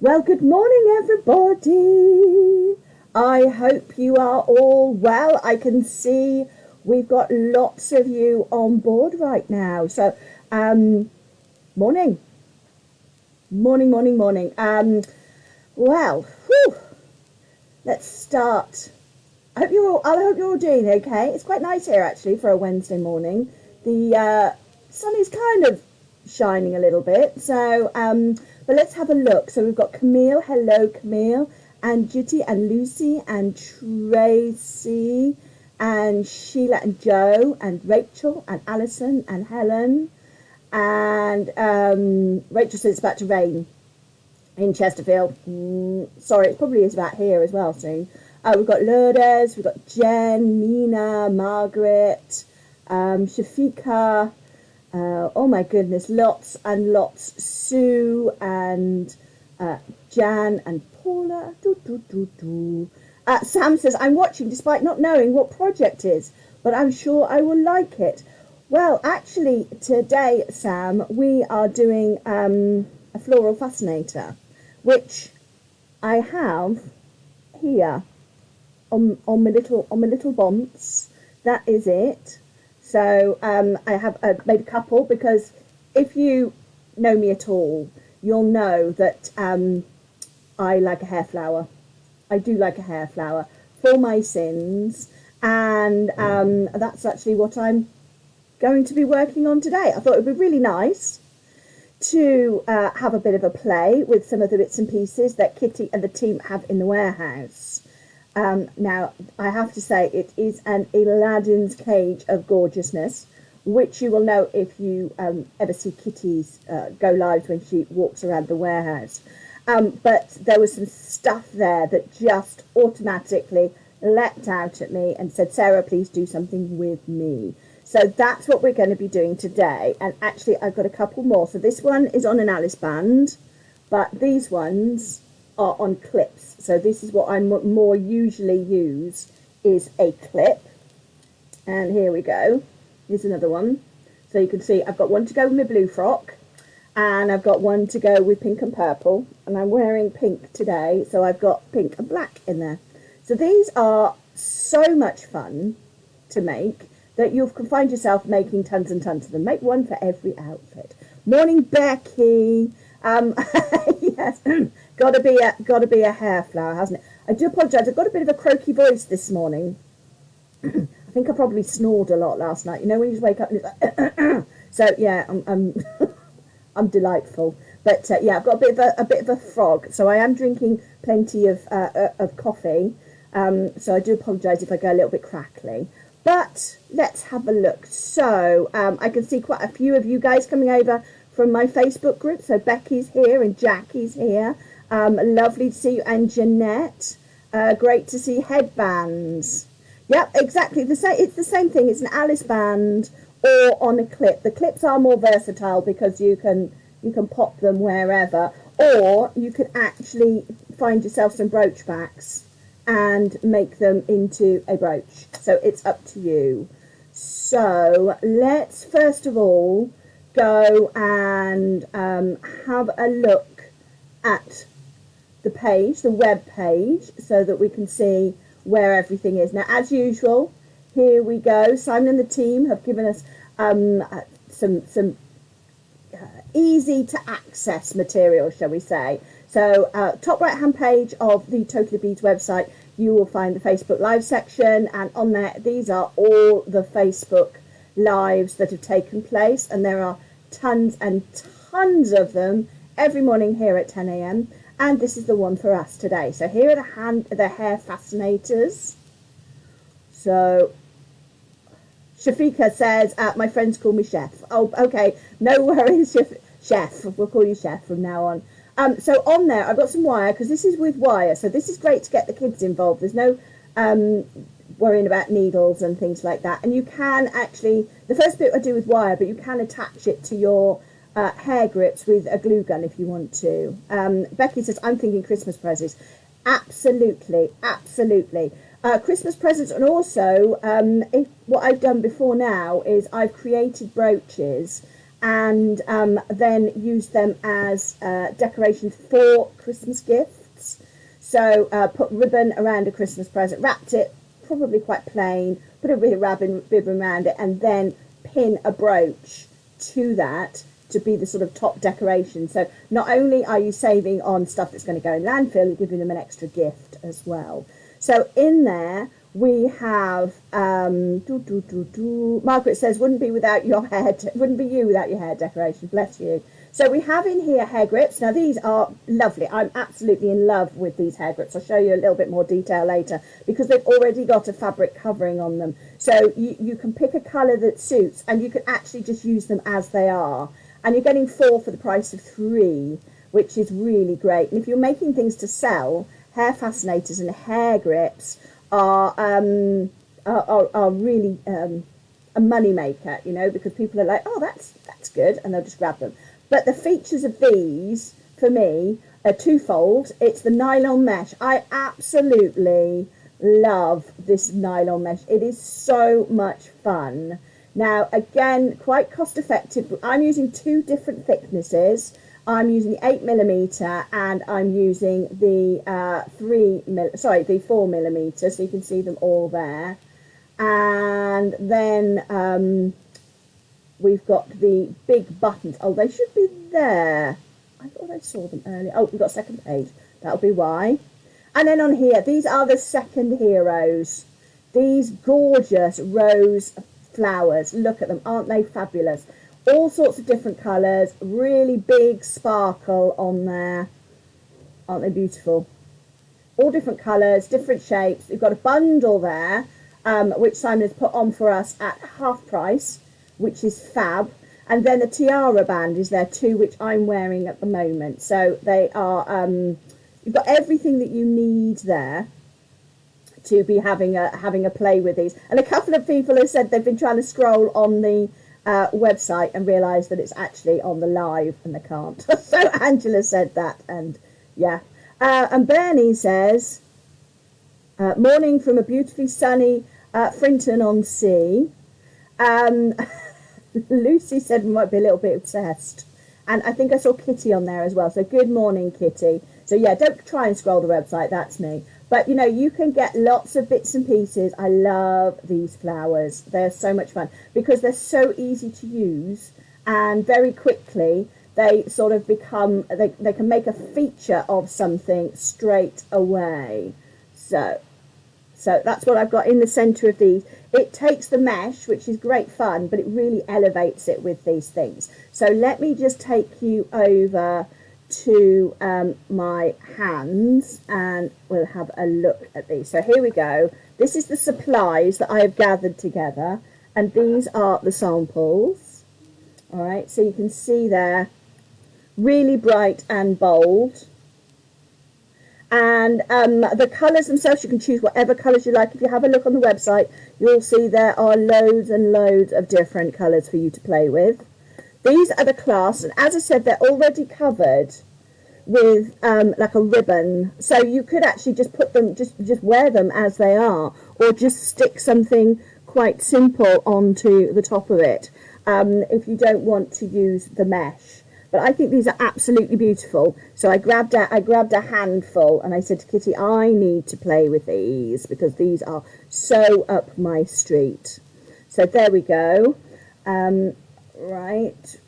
Well, good morning, everybody. I hope you are all well. I can see we've got lots of you on board right now. So, morning, morning. Well, whew, let's start. I hope you're all doing okay. It's quite nice here actually for a Wednesday morning. The sun is kind of shining a little bit. So, but let's have a look. So we've got Camille. Hello, Camille, and Judy and Lucy and Tracy and Sheila and Joe and Rachel and Alison and Helen and Rachel says it's about to rain in Chesterfield. Sorry, it probably is about here as well soon. We've got Lourdes, we've got Jen, Nina, Margaret, Shafika, oh my goodness, lots and lots, Sue and Jan and Paula. Sam says, I'm watching despite not knowing what project is, but I'm sure I will like it. Well, actually, today, Sam, we are doing a floral fascinator, which I have here on my little bombs. That is it. So I have made a couple because if you know me at all, you'll know that I like a hair flower. I do like a hair flower for my sins, and that's actually what I'm going to be working on today. I thought it would be really nice to have a bit of a play with some of the bits and pieces that Kitty and the team have in the warehouse. Now, I have to say it is an Aladdin's cage of gorgeousness, which you will know if you ever see Kitty's go lives when she walks around the warehouse. But there was some stuff there that just automatically leapt out at me and said, Sarah, please do something with me. So that's what we're going to be doing today. And actually, I've got a couple more. So this one is on an Alice band, but these ones are on clips. So this is what I more usually use, is a clip. And here we go. Here's another one. So you can see I've got one to go with my blue frock, and I've got one to go with pink and purple, and I'm wearing pink today, so I've got pink and black in there. So these are so much fun to make that you can find yourself making tons and tons of them. Make one for every outfit. Morning, Becky. Yes, gotta be a hair flower, hasn't it? I do apologise. I've got a bit of a croaky voice this morning. I think I probably snored a lot last night. You know when you just wake up and it's like, so yeah, I'm delightful. But yeah, I've got a bit of a frog. So I am drinking plenty of coffee. So I do apologise if I go a little bit crackly. But let's have a look. So I can see quite a few of you guys coming over from my Facebook group. So Becky's here and Jackie's here. Lovely to see you. And Jeanette. Great to see headbands. Yep, exactly. It's the same thing. It's an Alice band or on a clip. The clips are more versatile because you can pop them wherever. Or you could actually find yourself some brooch backs and make them into a brooch. So it's up to you. So let's first of all go and have a look at the page, the web page, so that we can see where everything is. Now, as usual, here we go. Simon and the team have given us some easy to access material, shall we say. So top right hand page of the Totally Beads website, you will find the Facebook live section, and on there these are all the Facebook lives that have taken place, and there are tons and tons of them every morning here at 10 a.m. and this is the one for us today. So here are the hair fascinators. So Shafika says, my friends call me Chef. Oh, okay, no worries, Chef. We'll call you Chef from now on. So on there, I've got some wire, because this is with wire. So this is great to get the kids involved. There's no worrying about needles and things like that. And you can actually, the first bit I do with wire, but you can attach it to your hair grips with a glue gun if you want to. Becky says, I'm thinking Christmas presents. Absolutely, absolutely. Christmas presents, and also what I've done before now is I've created brooches and then used them as decorations for Christmas gifts. So put ribbon around a Christmas present, wrapped it probably quite plain, put a ribbon around it, and then pin a brooch to that to be the sort of top decoration. So not only are you saving on stuff that's going to go in landfill, you're giving them an extra gift as well. So in there we have Margaret says, wouldn't be you without your hair decoration, bless you. So we have in here hair grips. Now these are lovely. I'm absolutely in love with these hair grips. I'll show you a little bit more detail later because they've already got a fabric covering on them. So you can pick a colour that suits, and you can actually just use them as they are. And you're getting 4 for the price of 3, which is really great. And if you're making things to sell, hair fascinators and hair grips are really a money maker, you know, because people are like, oh, that's good, and they'll just grab them. But the features of these, for me, are twofold. It's the nylon mesh. I absolutely love this nylon mesh. It is so much fun. Now, again, quite cost effective. I'm using 2 different thicknesses. I'm using the 8mm and I'm using the 4mm, so you can see them all there. And then we've got the big buttons. Oh, they should be there. I thought I saw them earlier. Oh, we've got a second page. That'll be why. And then on here, these are the second heroes. These gorgeous rose flowers. Look at them. Aren't they fabulous? All sorts of different colours. Really big sparkle on there. Aren't they beautiful? All different colours, different shapes. We've got a bundle there, which Simon has put on for us at half price, which is fab. And then the tiara band is there too, which I'm wearing at the moment. So they are, you've got everything that you need there to be having a play with these. And a couple of people have said they've been trying to scroll on the website and realised that it's actually on the live and they can't. So Angela said that, and yeah. And Bernie says, morning from a beautifully sunny Frinton-on-Sea. Lucy said we might be a little bit obsessed. And I think I saw Kitty on there as well. So good morning, Kitty. So yeah, don't try and scroll the website. That's me. But, you know, you can get lots of bits and pieces. I love these flowers. They're so much fun because they're so easy to use, and very quickly they sort of become, they can make a feature of something straight away. So that's what I've got in the centre of these. It takes the mesh, which is great fun, but it really elevates it with these things. So let me just take you over to my hands and we'll have a look at these. So here we go. This is the supplies that I have gathered together, and these are the samples. All right, so you can see there, really bright and bold. And the colours themselves, you can choose whatever colours you like. If you have a look on the website, you'll see there are loads and loads of different colours for you to play with. These are the clasps, and as I said, they're already covered with like a ribbon, so you could actually just put them, just wear them as they are, or just stick something quite simple onto the top of it if you don't want to use the mesh. But I think these are absolutely beautiful. So I grabbed a handful, and I said to Kitty, I need to play with these because these are so up my street. So there we go. Right,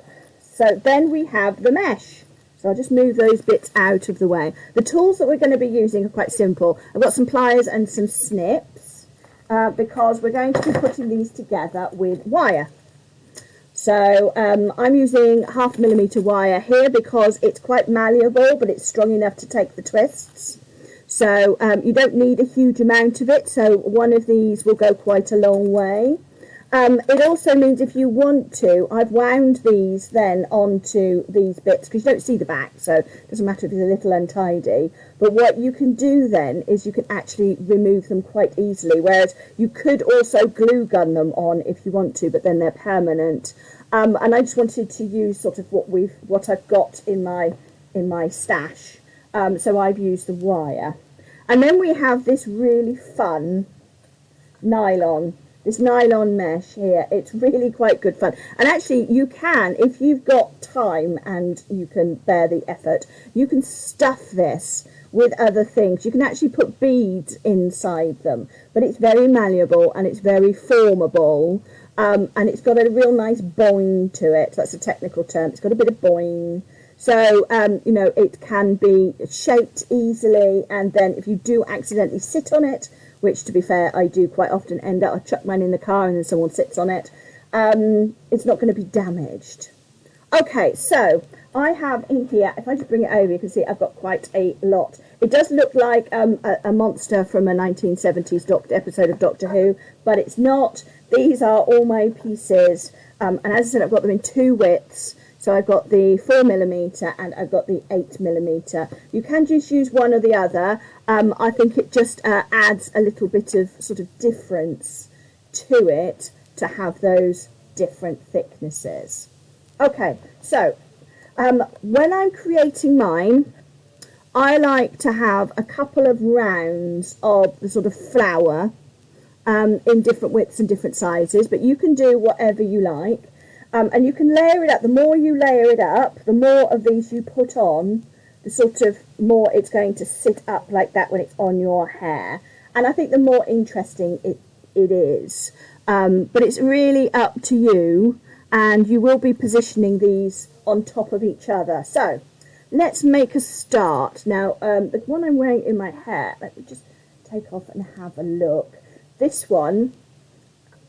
so then we have the mesh. So I'll just move those bits out of the way. The tools that we're going to be using are quite simple. I've got some pliers and some snips because we're going to be putting these together with wire. So I'm using 0.5mm wire here because it's quite malleable, but it's strong enough to take the twists. So you don't need a huge amount of it, so one of these will go quite a long way. It also means if you want to, I've wound these then onto these bits because you don't see the back, so it doesn't matter if it's a little untidy. But what you can do then is you can actually remove them quite easily, whereas you could also glue gun them on if you want to, but then they're permanent. And I just wanted to use sort of what I've got in my stash. So I've used the wire. And then we have this really fun nylon. this nylon mesh here. It's really quite good fun. And actually you can, if you've got time and you can bear the effort, you can stuff this with other things. You can actually put beads inside them, but it's very malleable and it's very formable, and it's got a real nice boing to it. That's a technical term. It's got a bit of boing. So, you know, it can be shaped easily, and then if you do accidentally sit on it, which to be fair, I do quite often end up, I chuck mine in the car and then someone sits on it, it's not going to be damaged. Okay, so I have in here, if I just bring it over, you can see I've got quite a lot. It does look like a monster from a 1970s episode of Doctor Who, but it's not. These are all my pieces, and as I said, I've got them in two widths. So I've got the 4mm and I've got the 8mm. You can just use one or the other. I think it just adds a little bit of sort of difference to it to have those different thicknesses. Okay, so when I'm creating mine, I like to have a couple of rounds of the sort of flower in different widths and different sizes, but you can do whatever you like. And you can layer it up. The more you layer it up, the more of these you put on, the sort of more it's going to sit up like that when it's on your hair. And I think the more interesting it is. But it's really up to you, and you will be positioning these on top of each other. So let's make a start. Now, the one I'm wearing in my hair, let me just take off and have a look. This one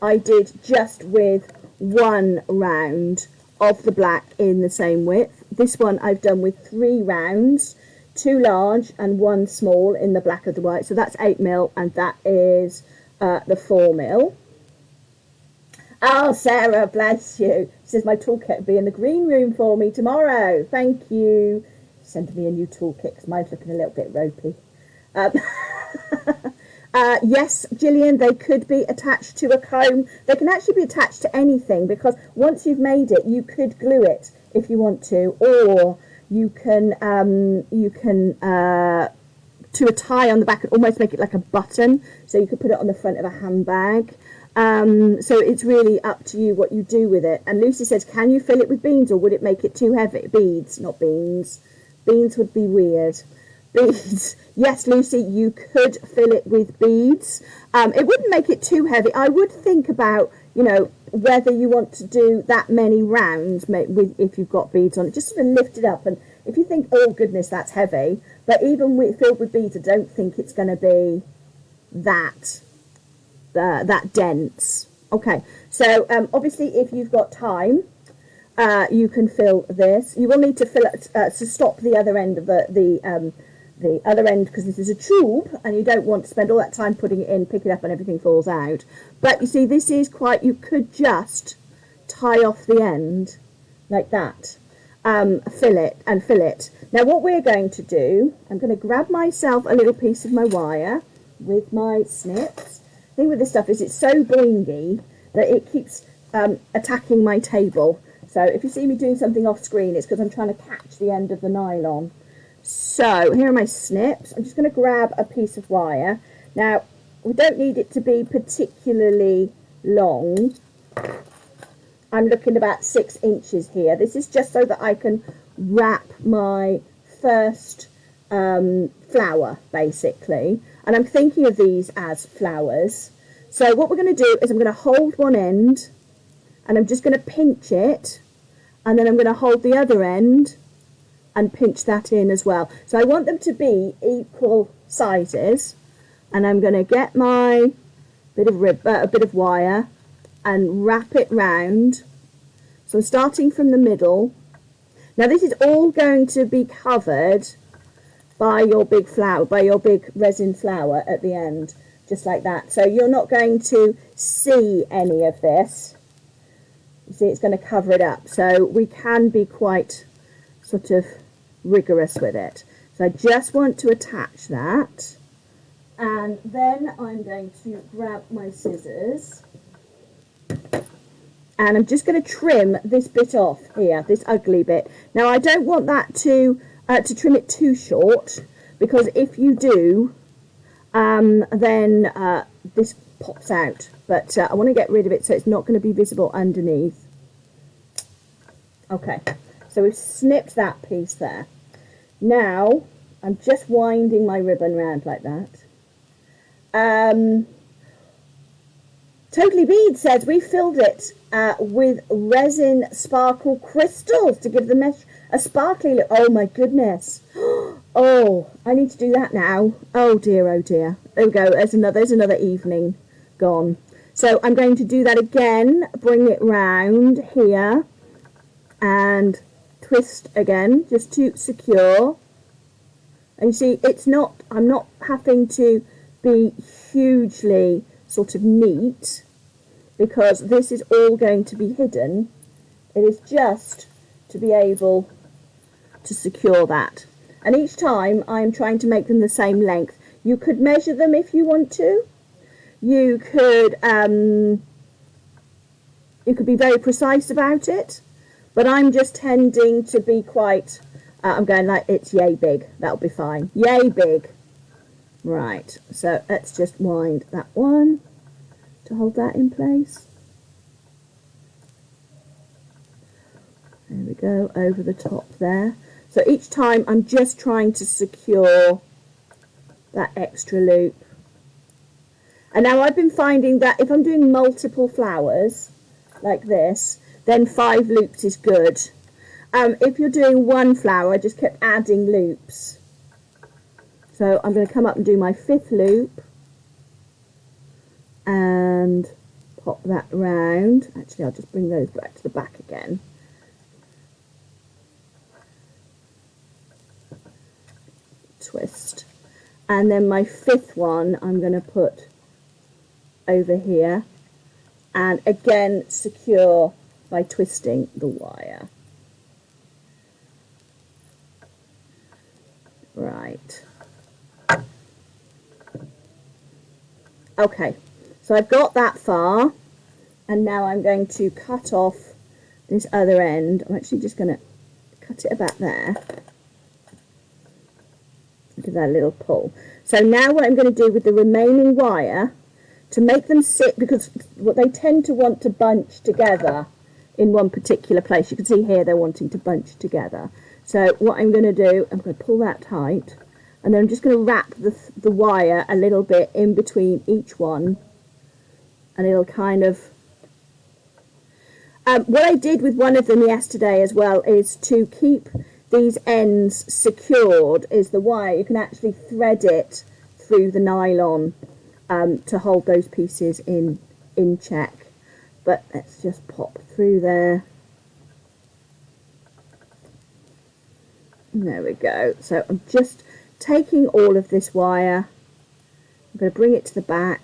I did just with one round of the black in the same width. This one I've done with 3 rounds, 2 large and 1 small in the black of the white. So that's 8mm and that is the 4mm. Oh, Sarah, bless you. She says my toolkit will be in the green room for me tomorrow. Thank you. Send me a new toolkit because mine's looking a little bit ropey. Yes, Gillian, they could be attached to a comb. They can actually be attached to anything, because once you've made it, you could glue it if you want to, or you can to a tie on the back and almost make it like a button, so you could put it on the front of a handbag. So it's really up to you what you do with it. And Lucy says, can you fill it with beans, or would it make it too heavy? Beads, not beans. Beans would be weird. Beads. Yes, Lucy, you could fill it with beads. It wouldn't make it too heavy. I would think about, you know, whether you want to do that many rounds with, if you've got beads on it. Just sort of lift it up, and if you think, oh goodness, that's heavy, but even with filled with beads, I don't think it's going to be that dense. Okay, so obviously if you've got time, you can fill this. You will need to fill it to stop the other end of the other end, because this is a tube and you don't want to spend all that time putting it in, pick it up and everything falls out. But you see, this is quite, you could just tie off the end like that, fill it. Now what we're going to do, I'm going to grab myself a little piece of my wire with my snips. The thing with this stuff is it's so boingy that it keeps attacking my table. So if you see me doing something off screen, it's because I'm trying to catch the end of the nylon. So here are my snips. I'm just going to grab a piece of wire. Now, we don't need it to be particularly long. I'm looking about 6 inches here. This is just so that I can wrap my first flower, basically. And I'm thinking of these as flowers. So what we're going to do is I'm going to hold one end, and I'm just going to pinch it, and then I'm going to hold the other end and pinch that in as well. So I want them to be equal sizes, and I'm going to get my bit of wire and wrap it round. So I'm starting from the middle. Now this is all going to be covered by your big flower, by your big resin flower at the end, just like that. So you're not going to see any of this. You see, it's going to cover it up. So we can be quite sort of rigorous with it. So I just want to attach that, and then I'm going to grab my scissors, and I'm just going to trim this bit off here, this ugly bit. Now I don't want that to trim it too short, because if you do, then this pops out but I want to get rid of it so it's not going to be visible underneath. Okay, so we've snipped that piece there. Now I'm just winding my ribbon around like that. Totally Bead says we filled it with resin sparkle crystals to give the mesh a sparkly look. Oh my goodness. Oh, I need to do that now. Oh dear, oh dear. There we go. There's another evening gone. So I'm going to do that again. Bring it round here and twist again just to secure. And you see, I'm not having to be hugely sort of neat because this is all going to be hidden. It is just to be able to secure that. And each time I'm trying to make them the same length. You could measure them if you want to. You could be very precise about it. But I'm just tending to be quite, I'm going like, it's yay big. That'll be fine. Yay big. Right, so let's just wind that one to hold that in place. There we go, over the top there. So each time I'm just trying to secure that extra loop. And now I've been finding that if I'm doing multiple flowers like this, then 5 loops is good. If you're doing one flower, I just kept adding loops. So I'm going to come up and do my 5th loop and pop that round. Actually, I'll just bring those back to the back again. Twist. And then my 5th one I'm going to put over here and again secure by twisting the wire. Right. Okay, so I've got that far, and now I'm going to cut off this other end. I'm actually just going to cut it about there. Give that a little pull. So now what I'm going to do with the remaining wire, to make them sit, because what they tend to want to bunch together in one particular place. You can see here they're wanting to bunch together. So what I'm going to do, I'm going to pull that tight. And then I'm just going to wrap the wire a little bit in between each one. And it'll kind of... what I did with one of them yesterday as well is to keep these ends secured, is the wire. You can actually thread it through the nylon to hold those pieces in check. But let's just pop through there. There we go. So I'm just taking all of this wire, I'm going to bring it to the back,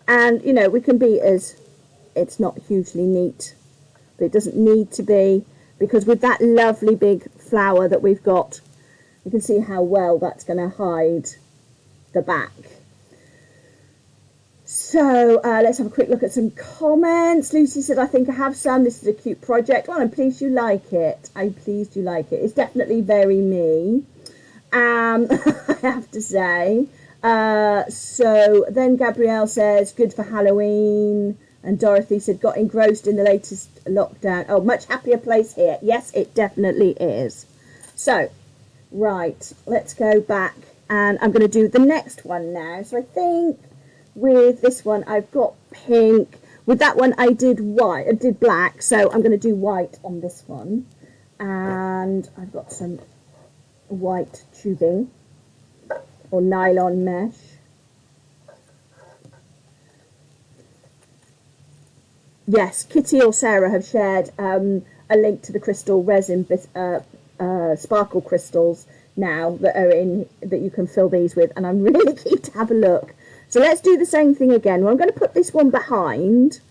and you know, we can be as, it's not hugely neat, but it doesn't need to be, because with that lovely big flower that we've got, you can see how well that's going to hide the back. So let's have a quick look at some comments. Lucy said, I think I have some. This is a cute project. Well, I'm pleased you like it. I'm pleased you like it. It's definitely very me, I have to say. So then Gabrielle says, good for Halloween. And Dorothy said, got engrossed in the latest lockdown. Oh, much happier place here. Yes, it definitely is. So, right, let's go back. And I'm going to do the next one now. So I think... with this one I've got pink. With that one I did white, I did black, so I'm going to do white on this one. And I've got some white tubing or nylon mesh. Yes, Kitty or Sarah have shared a link to the crystal resin sparkle crystals now that are in, that you can fill these with, and I'm really keen to have a look. So let's do the same thing again. Well, I'm going to put this one behind.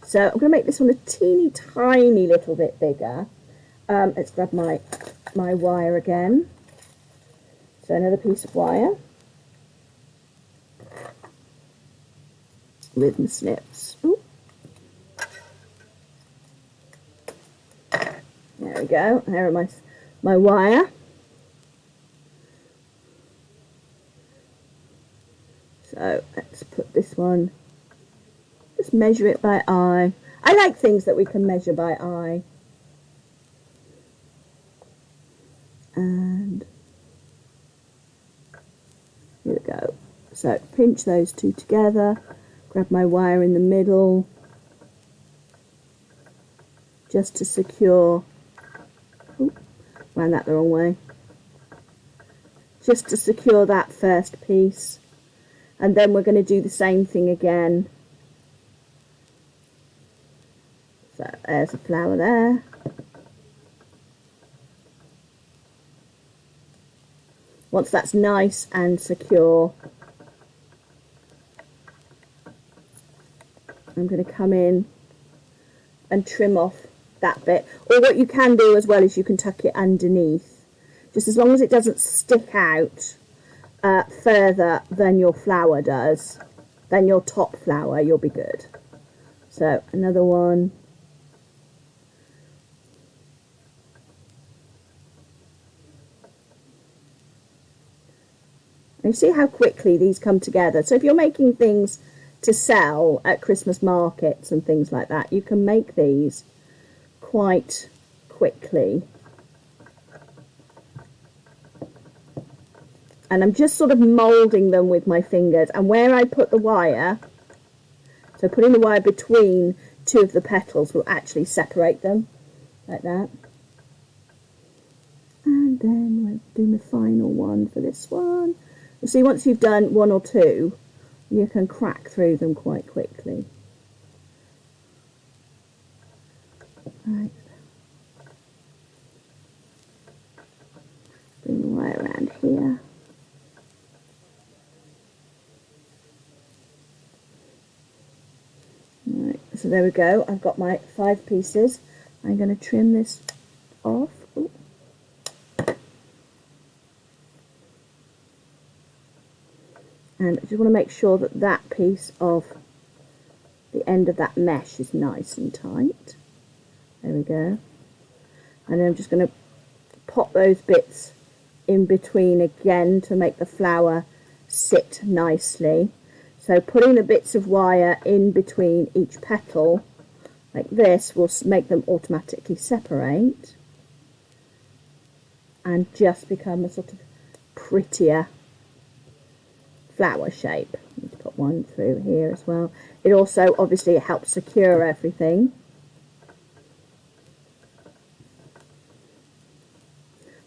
So I'm going to make this one a teeny tiny little bit bigger. Let's grab my wire again. So another piece of wire with my snips. Ooh. There we go. There are my wire. So let's put this one, just measure it by eye. I like things that we can measure by eye. And here we go. So pinch those two together, grab my wire in the middle, just to secure, ran that the wrong way, just to secure that first piece. And then we're going to do the same thing again. So there's a flower there. Once that's nice and secure, I'm going to come in and trim off that bit. Or what you can do as well is you can tuck it underneath, just as long as it doesn't stick out further than your flower does, than your top flower, you'll be good. So another one. And you see how quickly these come together. So if you're making things to sell at Christmas markets and things like that, you can make these quite quickly. And I'm just sort of moulding them with my fingers, and where I put the wire, so putting the wire between two of the petals will actually separate them like that. And then we'll do my final one for this one. You see, once you've done one or two, you can crack through them quite quickly. Right. Bring the wire around here. Right, so there we go. I've got my 5 pieces. I'm going to trim this off. Ooh. And I just want to make sure that that piece of the end of that mesh is nice and tight. There we go. And then I'm just going to pop those bits in between again to make the flower sit nicely. So putting the bits of wire in between each petal like this will make them automatically separate and just become a sort of prettier flower shape. Let's put one through here as well. It also obviously helps secure everything.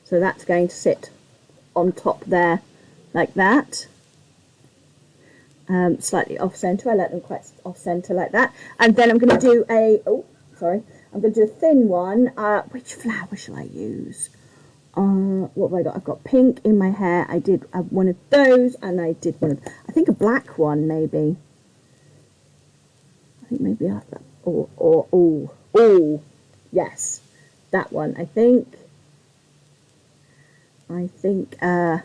So that's going to sit on top there like that. Slightly off centre. I let them quite off centre like that. And then I'm going to do a, I'm going to do a thin one. Which flower shall I use? What have I got? I've got pink in my hair. I did one of those, and I did one of, I think a black one maybe. I think maybe yes, that one. I think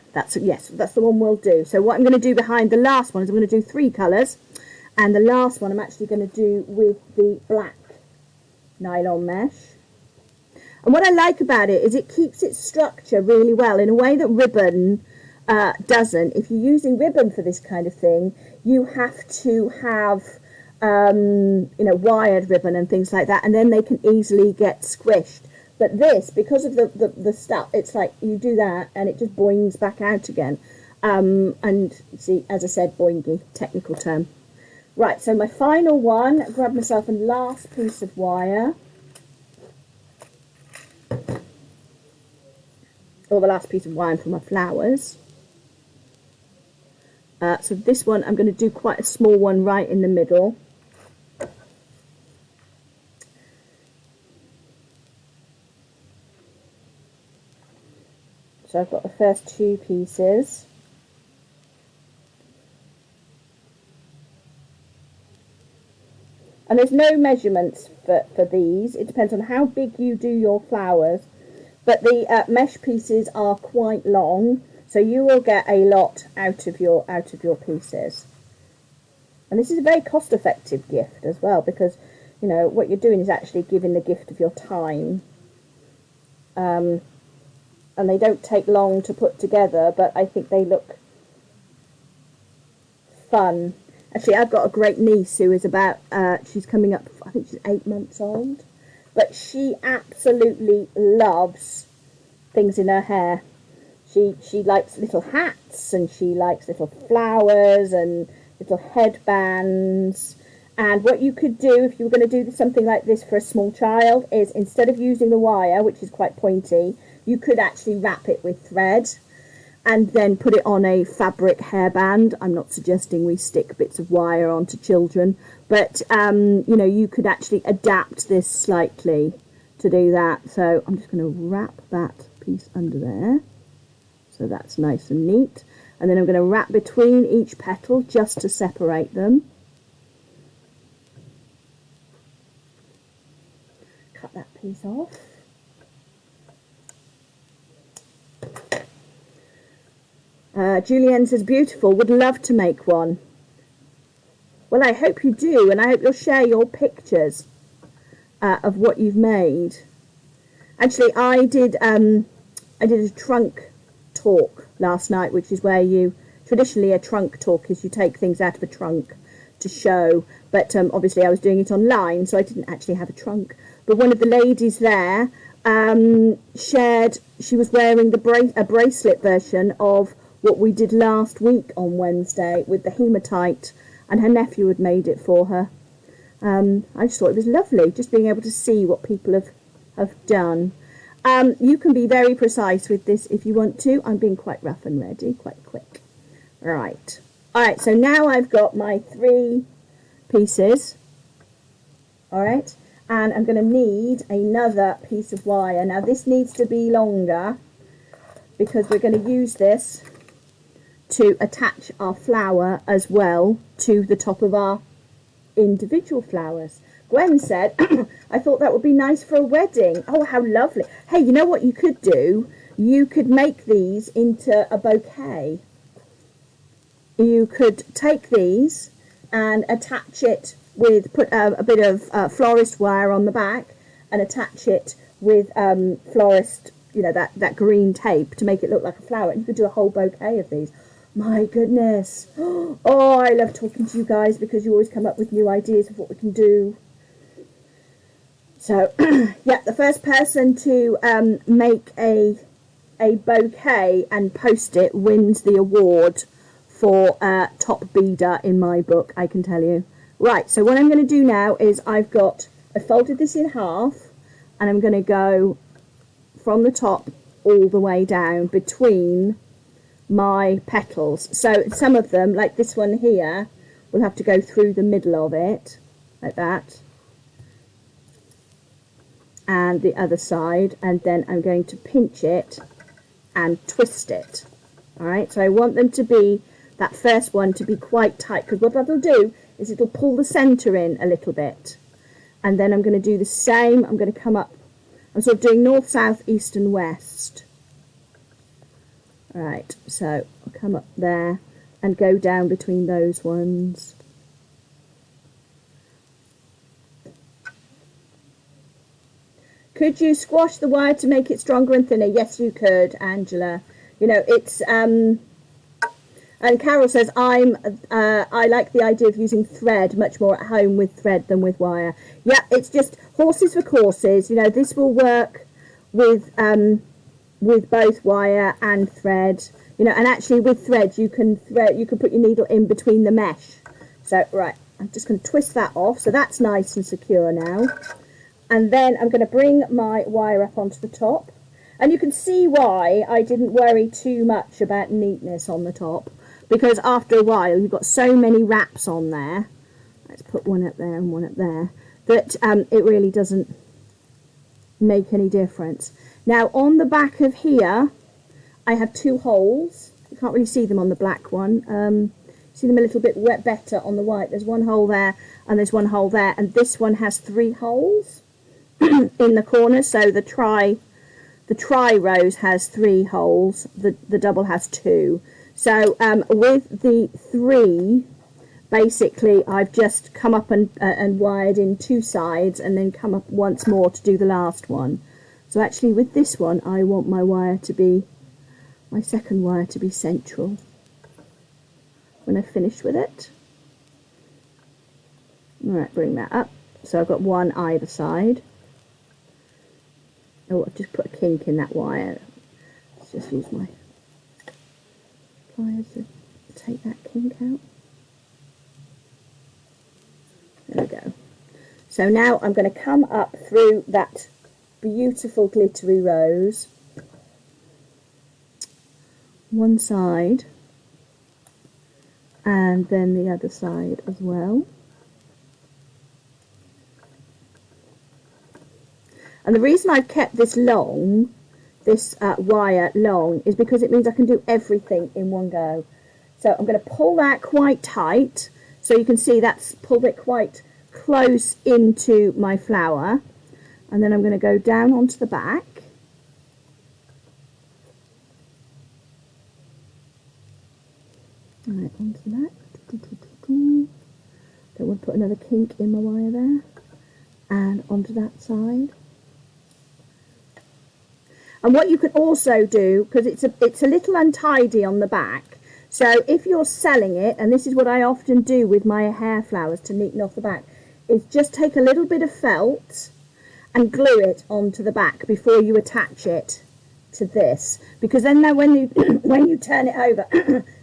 that's the one we'll do. So what I'm going to do behind the last one is I'm going to do 3 colours, and the last one I'm actually going to do with the black nylon mesh. And what I like about it is it keeps its structure really well in a way that ribbon doesn't. If you're using ribbon for this kind of thing, you have to have wired ribbon and things like that, and then they can easily get squished. But this, because of the stuff, it's like you do that and it just boings back out again. And see, as I said, boingy, technical term. Right, so my final one, grab myself a last piece of wire. Or the last piece of wire for my flowers. So this one, I'm going to do quite a small one right in the middle. So I've got the first 2 pieces. And there's no measurements for these. It depends on how big you do your flowers. But the mesh pieces are quite long, so you will get a lot out of your pieces. And this is a very cost-effective gift as well, because what you're doing is actually giving the gift of your time. And they don't take long to put together, but I think they look fun. Actually, I've got a great niece who is about, she's coming up, I think she's 8 months old. But she absolutely loves things in her hair. She likes little hats, and she likes little flowers and little headbands. And what you could do if you were going to do something like this for a small child is, instead of using the wire, which is quite pointy, you could actually wrap it with thread and then put it on a fabric hairband. I'm not suggesting we stick bits of wire onto children, but you know, you could actually adapt this slightly to do that. So I'm just going to wrap that piece under there, so that's nice and neat. And then I'm going to wrap between each petal just to separate them. Cut that piece off. Julianne says, beautiful, would love to make one. Well, I hope you do, and I hope you'll share your pictures of what you've made. Actually, I did a trunk talk last night, which is where traditionally a trunk talk is you take things out of a trunk to show, but obviously I was doing it online, so I didn't actually have a trunk. But one of the ladies there shared, she was wearing a bracelet version of what we did last week on Wednesday with the hematite, and her nephew had made it for her. I just thought it was lovely, just being able to see what people have done. You can be very precise with this if you want to. I'm being quite rough and ready, quite quick. Right. Alright, so now I've got my 3 pieces. Alright, and I'm going to need another piece of wire. Now this needs to be longer because we're going to use this to attach our flower as well to the top of our individual flowers. Gwen said, I thought that would be nice for a wedding. Oh, how lovely. Hey, you know what you could do? You could make these into a bouquet. You could take these and attach it with, put a bit of florist wire on the back and attach it with florist, you know, that green tape to make it look like a flower. And you could do a whole bouquet of these. My goodness. Oh, I love talking to you guys because you always come up with new ideas of what we can do. So, yeah, the first person to make a bouquet and post it wins the award for top beader in my book, I can tell you. Right, so what I'm going to do now is I folded this in half, and I'm going to go from the top all the way down between my petals. So some of them, like this one here, will have to go through the middle of it, like that. And the other side, and then I'm going to pinch it and twist it. Alright, so I want them to be, that first one to be quite tight, because what that'll do is it'll pull the centre in a little bit. And then I'm going to do the same. I'm going to come up, I'm sort of doing north, south, east and west. Right, so I'll come up there and go down between those ones. Could you squash the wire to make it stronger and thinner? Yes, you could, Angela. You know, it's and Carol says I like the idea of using thread much more at home with thread than with wire. Yeah, it's just horses for courses. You know, this will work with both wire and thread. You know, and actually with thread you can put your needle in between the mesh. So right, I'm just going to twist that off. So that's nice and secure now. And then I'm going to bring my wire up onto the top. And you can see why I didn't worry too much about neatness on the top. Because after a while, you've got so many wraps on there. Let's put one up there and one up there. That it really doesn't make any difference. Now, on the back of here, I have 2 holes. You can't really see them on the black one. See them a little bit better on the white. There's 1 hole there and there's 1 hole there. And this one has 3 holes in the corner. So the tri rose has 3 holes. The double has 2. So with the 3, basically I've just come up and wired in 2 sides and then come up once more to do the last one. So actually with this one I want my second wire to be central. when I've finished with it. Alright, bring that up. So I've got one either side. Oh, I've just put a kink in that wire. Let's just use my pliers to take that kink out. There we go. So now I'm going to come up through that beautiful glittery rose. One side. And then the other side as well. And the reason I've kept this long, this wire long, is because it means I can do everything in one go. So I'm going to pull that quite tight, so you can see that's pulled it quite close into my flower. And then I'm going to go down onto the back. Right, onto the back. Don't want to put another kink in my wire there. And onto that side. And what you can also do, because it's a little untidy on the back, so if you're selling it, and this is what I often do with my hair flowers to neaten off the back, is just take a little bit of felt and glue it onto the back before you attach it to this. Because then when you when you turn it over,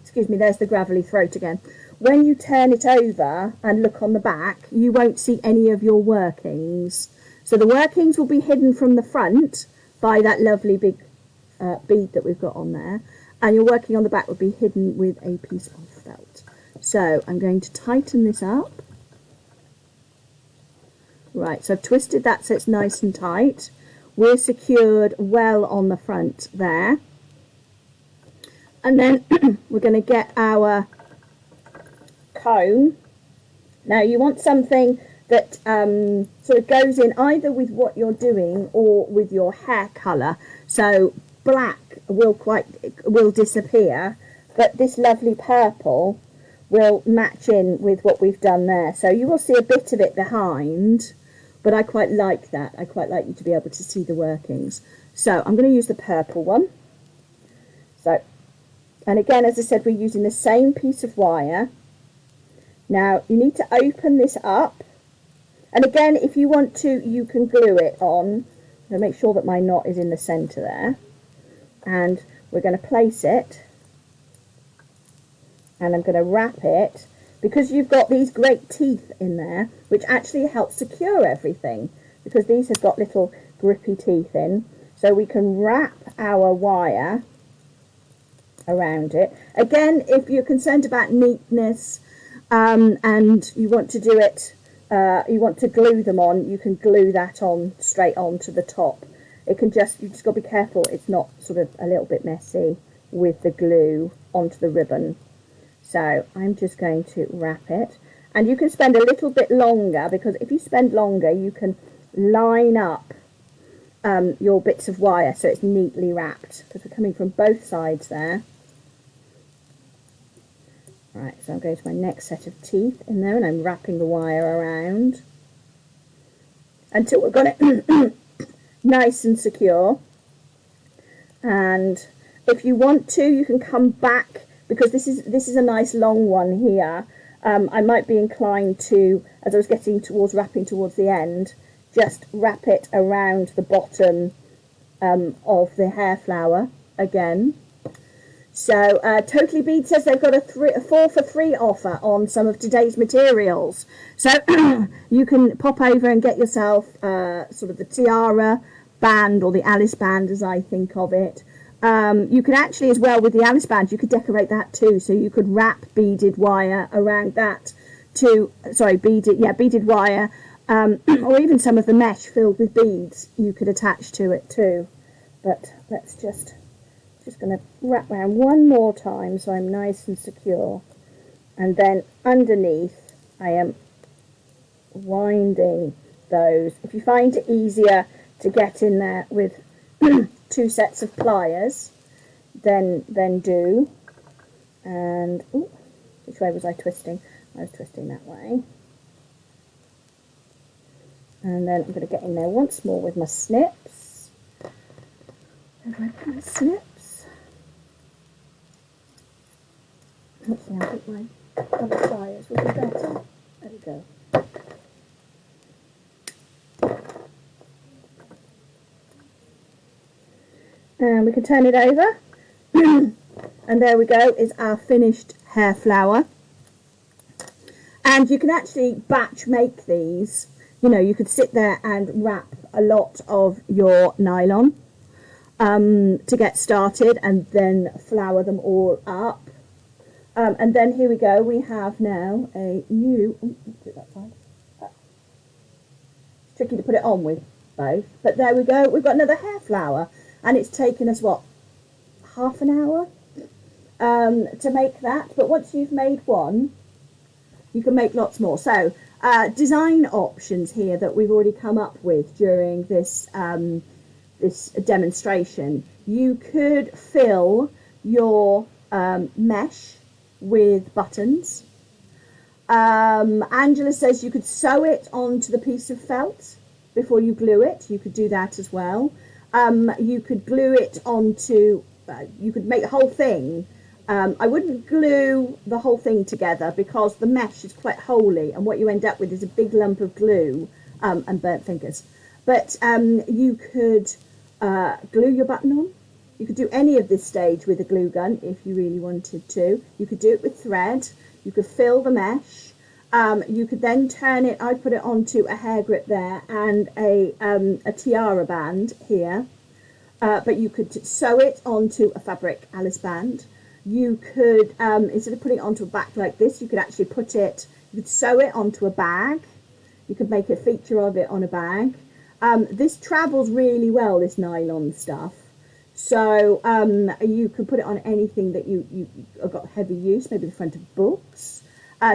excuse me, there's the gravelly throat again. When you turn it over and look on the back, you won't see any of your workings. So the workings will be hidden from the front by that lovely big bead that we've got on there, and your working on the back would be hidden with a piece of felt. So I'm going to tighten this up. Right, so I've twisted that so it's nice and tight. We're secured well on the front there, and then we're going to get our comb. Now you want something that sort of goes in either with what you're doing or with your hair colour. So black will disappear, but this lovely purple will match in with what we've done there. So you will see a bit of it behind, but I quite like that. I quite like you to be able to see the workings. So I'm going to use the purple one. So, and again, as I said, we're using the same piece of wire. Now you need to open this up. And again, if you want to, you can glue it on. I'm going to make sure that my knot is in the centre there. And we're going to place it. And I'm going to wrap it. Because you've got these great teeth in there, which actually help secure everything. Because these have got little grippy teeth in. So we can wrap our wire around it. Again, if you're concerned about neatness and you want to do it, you want to glue them on, you can glue that on straight on to the top. It can just, you just got to be careful it's not sort of a little bit messy with the glue onto the ribbon. So I'm just going to wrap it, and you can spend a little bit longer, because if you spend longer you can line up your bits of wire so it's neatly wrapped, because we're coming from both sides there. Right, so I'm going to my next set of teeth in there, and I'm wrapping the wire around until we've got it nice and secure. And if you want to, you can come back, because this is a nice long one here. I might be inclined to, as I was getting towards wrapping towards the end, just wrap it around the bottom of the hair flower again. So Totally Bead says they've got a 4 for 3 offer on some of today's materials. So you can pop over and get yourself sort of the tiara band, or the Alice band as I think of it. You can actually, as well, with the Alice band, you could decorate that too. So you could wrap beaded wire around that to, sorry, beaded wire, or even some of the mesh filled with beads you could attach to it too. But let's just going to wrap around one more time so I'm nice and secure, and then underneath I am winding those. If you find it easier to get in there with 2 sets of pliers, then do. And ooh, which way was I twisting? I was twisting that way. And then I'm going to get in there once more with my snips. And I put my snips. That's Actually, I think my other pliers would be better. There we go. And we can turn it over. And there we go, is our finished hair flower. And you can actually batch make these. You know, you could sit there and wrap a lot of your nylon to get started and then flower them all up. And then here we go, we have now a new, do that side. It's tricky to put it on with both, but there we go, we've got another hair flower, and it's taken us, what, half an hour to make that. But once you've made one, you can make lots more. So design options here that we've already come up with during this this demonstration. You could fill your mesh with buttons. Angela says you could sew it onto the piece of felt before you glue it. You could do that as well. You could glue it onto, you could make the whole thing. I wouldn't glue the whole thing together because the mesh is quite holey, and what you end up with is a big lump of glue and burnt fingers. But you could glue your button on. You could do any of this stage with a glue gun if you really wanted to. You could do it with thread. You could fill the mesh. You could then turn it, I put it onto a hair grip there and a tiara band here. But you could sew it onto a fabric Alice band. You could, instead of putting it onto a back like this, you could actually put it, you could sew it onto a bag. You could make a feature of it on a bag. This travels really well, this nylon stuff. So you could put it on anything that you have got heavy use, maybe the front of books.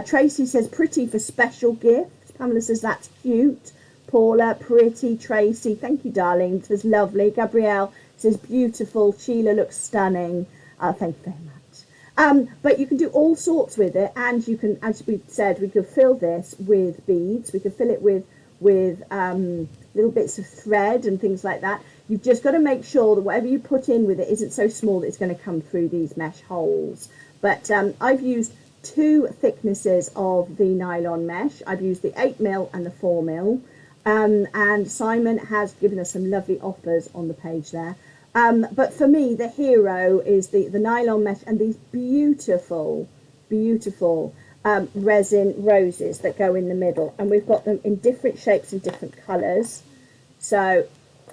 Tracy says pretty for special gifts. Pamela says that's cute. Paula, pretty. Tracy, thank you, darling. Says lovely. Gabrielle says beautiful. Sheila looks stunning. Thank you very much. But you can do all sorts with it, and you can, as we said, we could fill this with beads. We could fill it with little bits of thread and things like that. You've just got to make sure that whatever you put in with it isn't so small that it's going to come through these mesh holes. But I've used two thicknesses of the nylon mesh. I've used the 8mm and the 4mm. And Simon has given us some lovely offers on the page there. But for me, the hero is the nylon mesh and these beautiful, beautiful resin roses that go in the middle. And we've got them in different shapes and different colours. So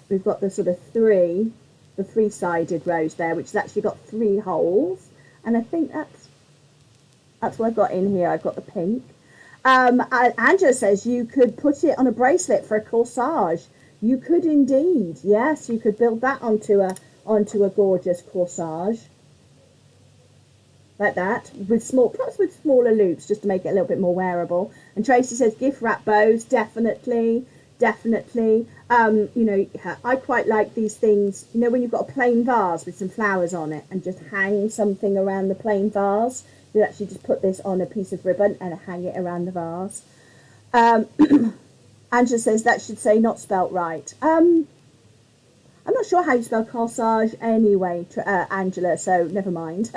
we've got the sort of the three-sided rose there, which has actually got 3 holes. And I think that's what I've got in here. I've got the pink. Angela says you could put it on a bracelet for a corsage. You could indeed. Yes, you could build that onto a gorgeous corsage. Like that, perhaps with smaller loops, just to make it a little bit more wearable. And Tracy says gift wrap bows, definitely. You know, I quite like these things, you know, when you've got a plain vase with some flowers on it and just hang something around the plain vase. You actually just put this on a piece of ribbon and hang it around the vase. Angela says that should say not spelt right. I'm not sure how you spell corsage anyway, Angela, so never mind.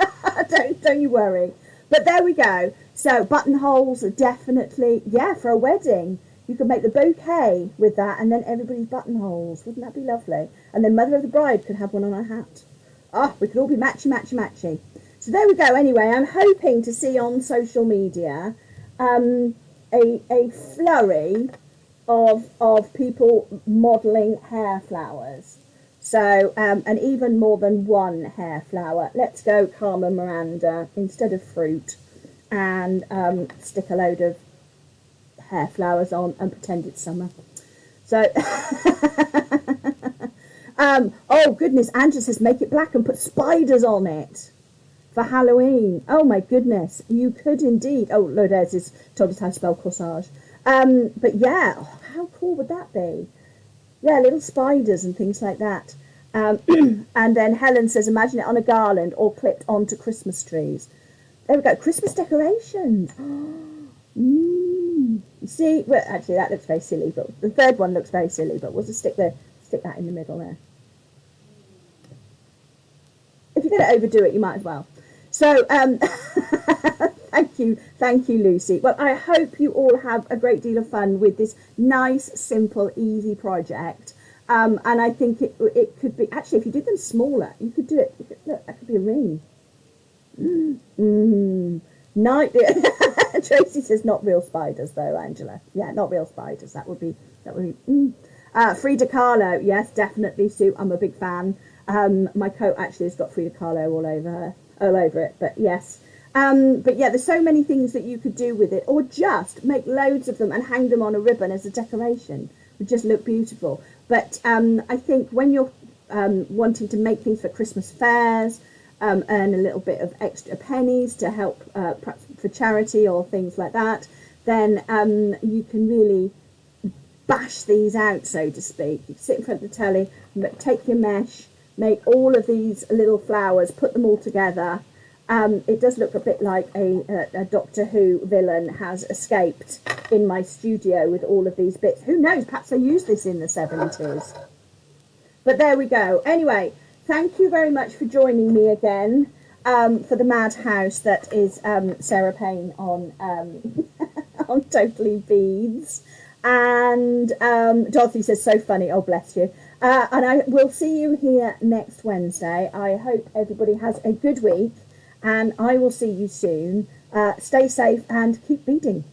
don't you worry. But there we go. So buttonholes are definitely, yeah, for a wedding. You could make the bouquet with that and then everybody's buttonholes. Wouldn't that be lovely? And then Mother of the Bride could have one on her hat. Oh, we could all be matchy. So there we go. Anyway, I'm hoping to see on social media a flurry of people modelling hair flowers. So, and even more than one hair flower. Let's go Carmen Miranda instead of fruit and stick a load of hair flowers on and pretend it's summer. So, oh goodness, Angela says make it black and put spiders on it for Halloween. Oh my goodness, you could indeed. Oh, Lourdes has told us how to spell corsage. But yeah, how cool would that be? Yeah, little spiders and things like that. And then Helen says, imagine it on a garland or clipped onto Christmas trees. There we go, Christmas decorations. You see, well, actually that looks very silly, but the third one looks very silly, but we'll just stick that in the middle there. If you're going to overdo it, you might as well. So, thank you, Lucy. Well, I hope you all have a great deal of fun with this nice, simple, easy project. And I think it could be, actually, if you did them smaller, you could do it. Look, that could be a ring. Night. Tracy says not real spiders, though, Angela. Yeah, not real spiders. That would be. Frida Kahlo, yes, definitely, Sue. I'm a big fan. My coat actually has got Frida Kahlo all over it. But yes. But yeah, there's so many things that you could do with it, or just make loads of them and hang them on a ribbon as a decoration. It would just look beautiful. But I think when you're wanting to make things for Christmas fairs, earn a little bit of extra pennies to help perhaps for charity or things like that, then you can really bash these out, so to speak. You sit in front of the telly, take your mesh, make all of these little flowers, put them all together. It does look a bit like a Doctor Who villain has escaped in my studio with all of these bits. Who knows, perhaps I used this in the 70s. But there we go. Anyway, thank you very much for joining me again for the madhouse that is Sarah Payne on on Totally Beads. And Dorothy says, so funny. Oh, bless you. And I will see you here next Wednesday. I hope everybody has a good week, and I will see you soon. Stay safe and keep beading.